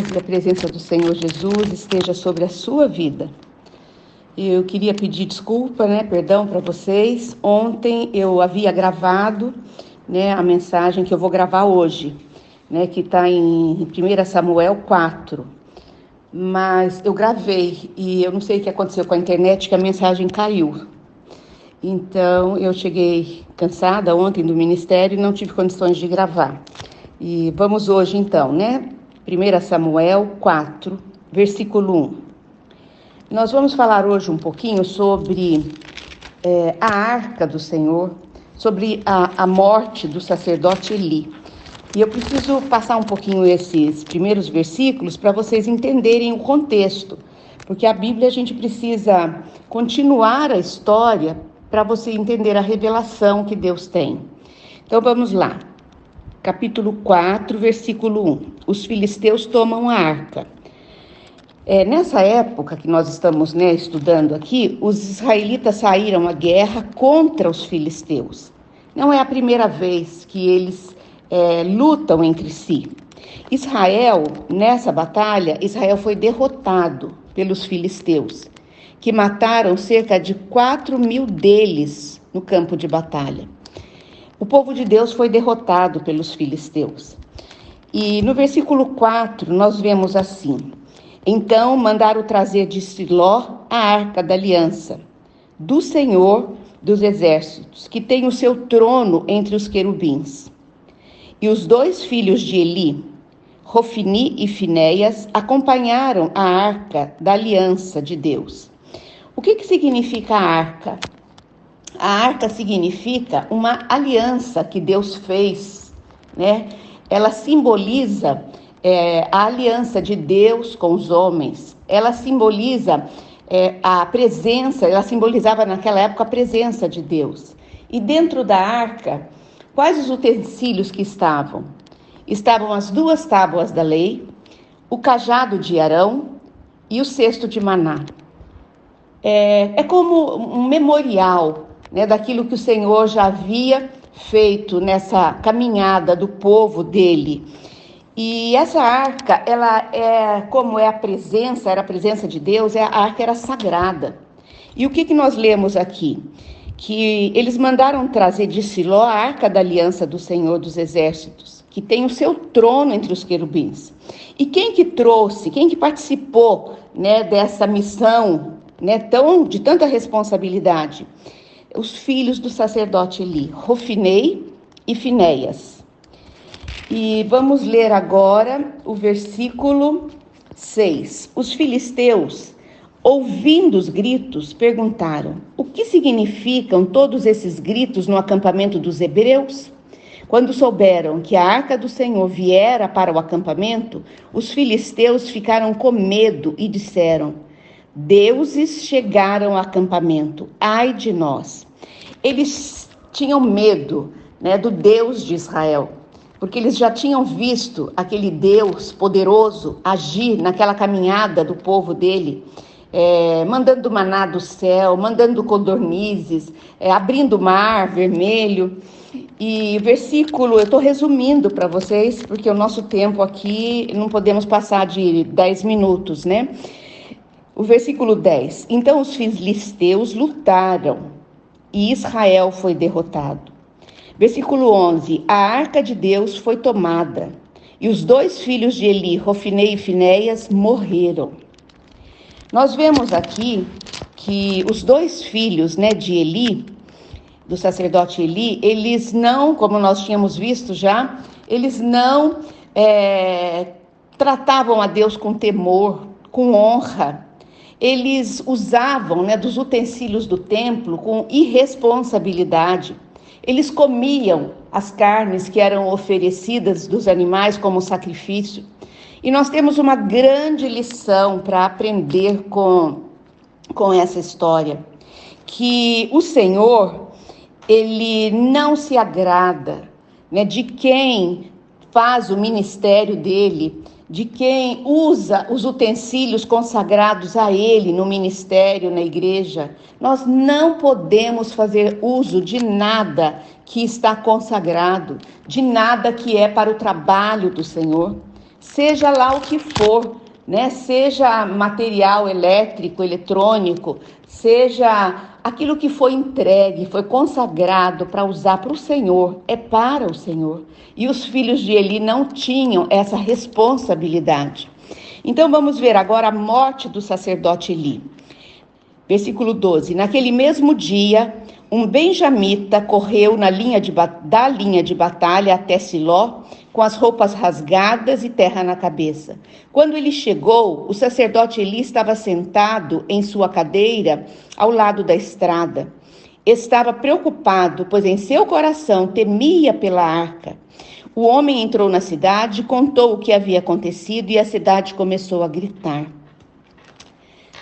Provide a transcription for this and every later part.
paz e a presença do Senhor Jesus esteja sobre a sua vida. Eu queria pedir desculpa, perdão para vocês. Ontem eu havia gravado, a mensagem que eu vou gravar hoje, que está em 1 Samuel 4. Mas eu gravei e eu não sei o que aconteceu com a internet, que a mensagem caiu. Então eu cheguei cansada ontem do ministério e não tive condições de gravar. E vamos hoje então, 1 Samuel 4, versículo 1. Nós vamos falar hoje um pouquinho sobre a arca do Senhor, sobre a morte do sacerdote Eli. E eu preciso passar um pouquinho esses primeiros versículos para vocês entenderem o contexto, porque a Bíblia a gente precisa continuar a história para você entender a revelação que Deus tem. Então vamos lá. Capítulo 4, versículo 1. Os filisteus tomam a arca. Nessa época que nós estamos estudando aqui, os israelitas saíram à guerra contra os filisteus. Não é a primeira vez que eles lutam entre si. Nessa batalha, Israel foi derrotado pelos filisteus, que mataram cerca de 4.000 deles no campo de batalha. O povo de Deus foi derrotado pelos filisteus. E no versículo 4 nós vemos assim: então mandaram trazer de Siló a arca da aliança, do Senhor dos exércitos, que tem o seu trono entre os querubins. E os dois filhos de Eli, Hofni e Finéias, acompanharam a arca da aliança de Deus. O que significa a arca? A arca significa uma aliança que Deus fez, Ela simboliza a aliança de Deus com os homens. Ela simboliza a presença, ela simbolizava naquela época a presença de Deus. E dentro da arca, quais os utensílios que estavam? Estavam as 2 tábuas da lei, o cajado de Arão e o cesto de maná. É como um memorial, daquilo que o Senhor já havia feito nessa caminhada do povo dele. E essa arca, ela como era a presença de Deus, a arca era sagrada. E o que nós lemos aqui? Que eles mandaram trazer de Siló a arca da aliança do Senhor dos exércitos, que tem o seu trono entre os querubins. E quem que participou, dessa missão, de tanta responsabilidade? Os filhos do sacerdote Eli, Hofni e Finéias. E vamos ler agora o versículo 6. Os filisteus, ouvindo os gritos, perguntaram: o que significam todos esses gritos no acampamento dos hebreus? Quando souberam que a arca do Senhor viera para o acampamento, os filisteus ficaram com medo e disseram: deuses chegaram ao acampamento, ai de nós. Eles tinham medo, do Deus de Israel, porque eles já tinham visto aquele Deus poderoso agir naquela caminhada do povo dele, mandando maná do céu, mandando codornizes, abrindo o mar vermelho. E o versículo, eu estou resumindo para vocês, porque o nosso tempo aqui não podemos passar de 10 minutos, O versículo 10. Então os filisteus lutaram e Israel foi derrotado. Versículo 11. A arca de Deus foi tomada e os 2 filhos de Eli, Hofni e Finéias, morreram. Nós vemos aqui que os 2 filhos, de Eli, do sacerdote Eli, eles não, como nós tínhamos visto já, eles não tratavam a Deus com temor, com honra. Eles usavam, dos utensílios do templo com irresponsabilidade. Eles comiam as carnes que eram oferecidas dos animais como sacrifício. E nós temos uma grande lição para aprender com essa história. Que o Senhor, Ele não se agrada, de quem faz o ministério dele, de quem usa os utensílios consagrados a Ele no ministério, na igreja. Nós não podemos fazer uso de nada que está consagrado, de nada que é para o trabalho do Senhor. seja lá o que for, né? Seja material elétrico, eletrônico, seja aquilo que foi entregue, foi consagrado para usar para o Senhor, é para o Senhor. E os filhos de Eli não tinham essa responsabilidade. Então vamos ver agora a morte do sacerdote Eli. Versículo 12. Naquele mesmo dia, um benjamita correu da linha de batalha até Siló, com as roupas rasgadas e terra na cabeça. Quando ele chegou, o sacerdote Eli estava sentado em sua cadeira ao lado da estrada. Estava preocupado, pois em seu coração temia pela arca. O homem entrou na cidade, contou o que havia acontecido e a cidade começou a gritar.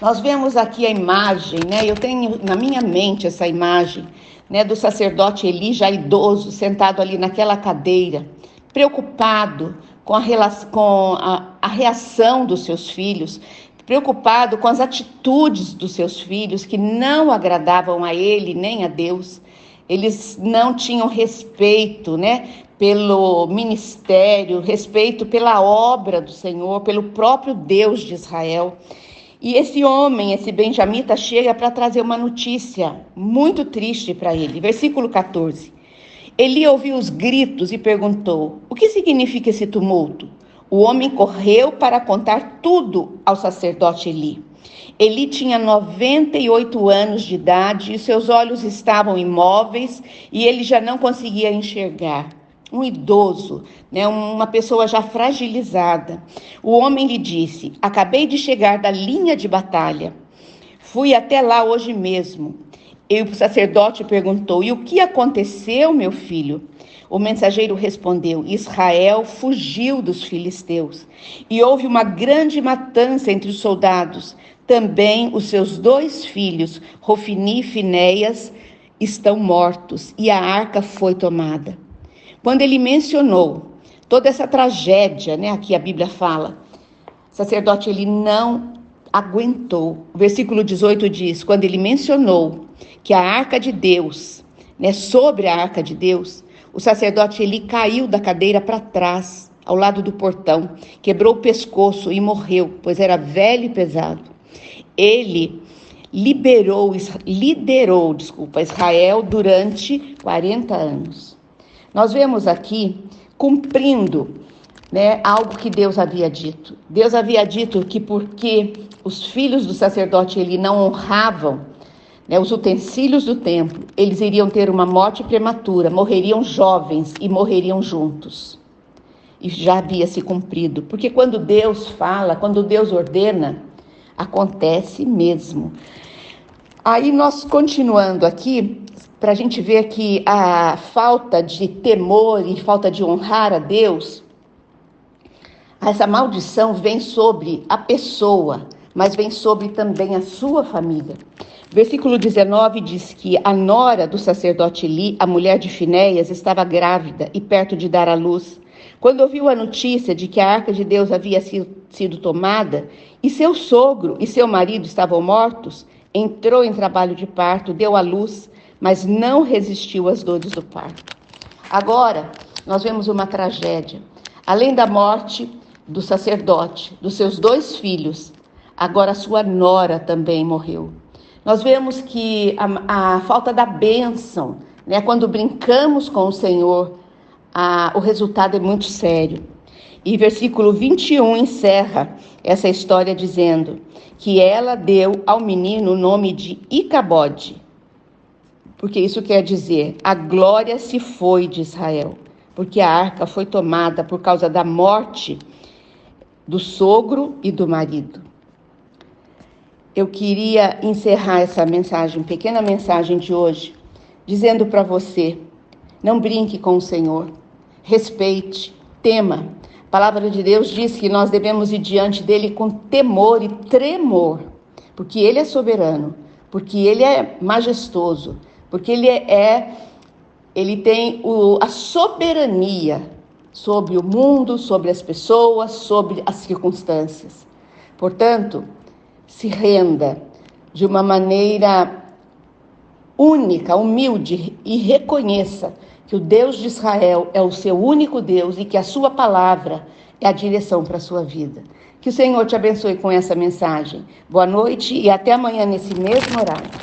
Nós vemos aqui a imagem, né? Eu tenho na minha mente essa imagem, né, do sacerdote Eli, já idoso, sentado ali naquela cadeira, preocupado com a reação dos seus filhos, preocupado com as atitudes dos seus filhos que não agradavam a ele nem a Deus. Eles não tinham respeito, né, pelo ministério, respeito pela obra do Senhor, pelo próprio Deus de Israel. E esse homem, esse benjamita, chega para trazer uma notícia muito triste para ele. Versículo 14. Eli ouviu os gritos e perguntou: o que significa esse tumulto? O homem correu para contar tudo ao sacerdote Eli. Eli tinha 98 anos de idade e seus olhos estavam imóveis e ele já não conseguia enxergar. Um idoso, né, uma pessoa já fragilizada. O homem lhe disse: acabei de chegar da linha de batalha. Fui até lá hoje mesmo. E o sacerdote perguntou: e o que aconteceu, meu filho? O mensageiro respondeu: Israel fugiu dos filisteus. E houve uma grande matança entre os soldados. Também os seus 2 filhos, Rofni e Finéias, estão mortos. E a arca foi tomada. Quando ele mencionou toda essa tragédia, né, aqui a Bíblia fala, o sacerdote ele não aguentou. O versículo 18 diz: quando ele mencionou que a arca de Deus, né, sobre a arca de Deus, o sacerdote ele caiu da cadeira para trás, ao lado do portão, quebrou o pescoço e morreu, pois era velho e pesado. Ele liderou Israel durante 40 anos. Nós vemos aqui cumprindo, né, algo que Deus havia dito. Deus havia dito que porque os filhos do sacerdote Eli não honravam, né, os utensílios do templo, eles iriam ter uma morte prematura, morreriam jovens e morreriam juntos. E já havia se cumprido, porque quando Deus fala, quando Deus ordena, acontece mesmo. Aí nós continuando aqui, para a gente ver que a falta de temor e falta de honrar a Deus, essa maldição vem sobre a pessoa, mas vem sobre também a sua família. Versículo 19 diz que a nora do sacerdote Eli, a mulher de Finéias, estava grávida e perto de dar à luz. Quando ouviu a notícia de que a arca de Deus havia sido tomada e seu sogro e seu marido estavam mortos, entrou em trabalho de parto, deu à luz, mas não resistiu às dores do parto. Agora, nós vemos uma tragédia. Além da morte do sacerdote, dos seus 2 filhos, agora sua nora também morreu. Nós vemos que a falta da bênção, né, quando brincamos com o Senhor, o resultado é muito sério. E versículo 21 encerra essa história dizendo que ela deu ao menino o nome de Icabode, porque isso quer dizer, a glória se foi de Israel, porque a arca foi tomada por causa da morte do sogro e do marido. Eu queria encerrar essa mensagem, pequena mensagem de hoje, dizendo para você, não brinque com o Senhor, respeite, tema. A palavra de Deus diz que nós devemos ir diante dele com temor e tremor, porque ele é soberano, porque ele é majestoso, porque ele tem a soberania sobre o mundo, sobre as pessoas, sobre as circunstâncias. Portanto, se renda de uma maneira única, humilde e reconheça que o Deus de Israel é o seu único Deus e que a sua palavra é a direção para a sua vida. Que o Senhor te abençoe com essa mensagem. Boa noite e até amanhã nesse mesmo horário.